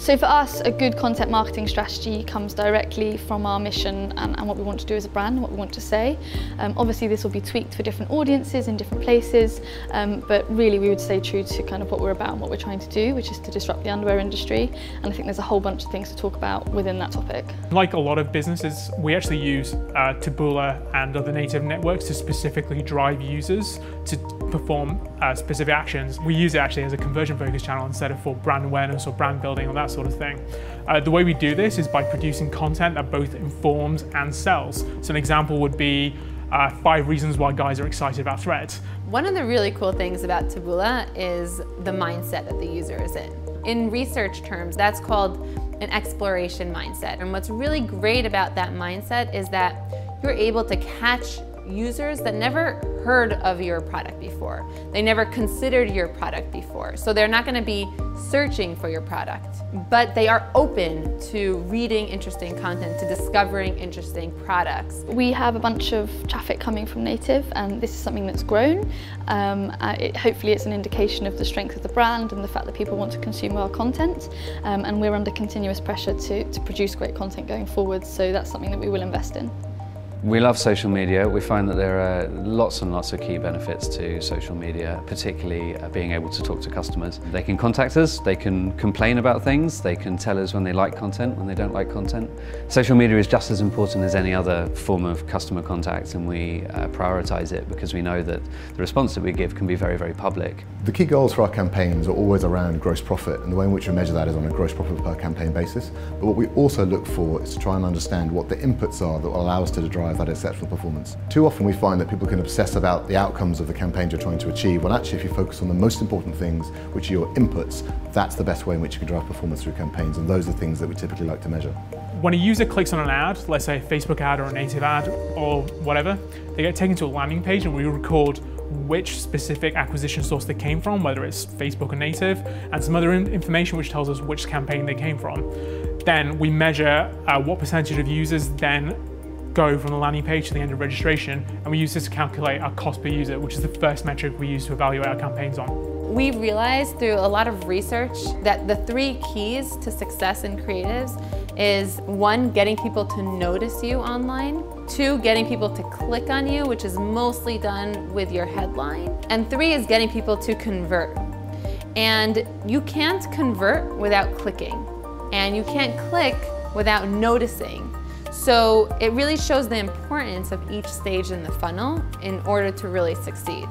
So for us, a good content marketing strategy comes directly from our mission and what we want to do as a brand and what we want to say. Obviously this will be tweaked for different audiences in different places, but really we would stay true to kind of what we're about and what we're trying to do, which is to disrupt the underwear industry. And I think there's a whole bunch of things to talk about within that topic. Like a lot of businesses, we actually use Taboola and other native networks to specifically drive users to perform specific actions. We use it actually as a conversion focused channel instead of for brand awareness or brand building or that sort of thing. The way we do this is by producing content that both informs and sells. So an example would be 5 reasons why guys are excited about Threads. One of the really cool things about Taboola is the mindset that the user is in. In research terms, that's called an exploration mindset. And what's really great about that mindset is that you're able to catch users that never heard of your product before. They never considered your product before. So they're not going to be searching for your product, but they are open to reading interesting content, to discovering interesting products. We have a bunch of traffic coming from native, and this is something that's grown. Hopefully it's an indication of the strength of the brand and the fact that people want to consume our content, and we're under continuous pressure to produce great content going forward, so that's something that we will invest in. We love social media. We find that there are lots and lots of key benefits to social media, particularly being able to talk to customers. They can contact us, they can complain about things, they can tell us when they like content, when they don't like content. Social media is just as important as any other form of customer contact, and we prioritise it because we know that the response that we give can be very, very public. The key goals for our campaigns are always around gross profit, and the way in which we measure that is on a gross profit per campaign basis. But what we also look for is to try and understand what the inputs are that will allow us to drive that exceptional performance. Too often we find that people can obsess about the outcomes of the campaigns you're trying to achieve, when actually if you focus on the most important things, which are your inputs, that's the best way in which you can drive performance through campaigns, and those are the things that we typically like to measure. When a user clicks on an ad, let's say a Facebook ad or a native ad or whatever, they get taken to a landing page and we record which specific acquisition source they came from, whether it's Facebook or native, and some other information which tells us which campaign they came from. Then we measure what percentage of users then go from the landing page to the end of registration, and we use this to calculate our cost per user, which is the first metric we use to evaluate our campaigns on. We realized through a lot of research that the 3 keys to success in creatives is 1, getting people to notice you online, 2, getting people to click on you, which is mostly done with your headline, and 3 is getting people to convert. And you can't convert without clicking, and you can't click without noticing. So it really shows the importance of each stage in the funnel in order to really succeed.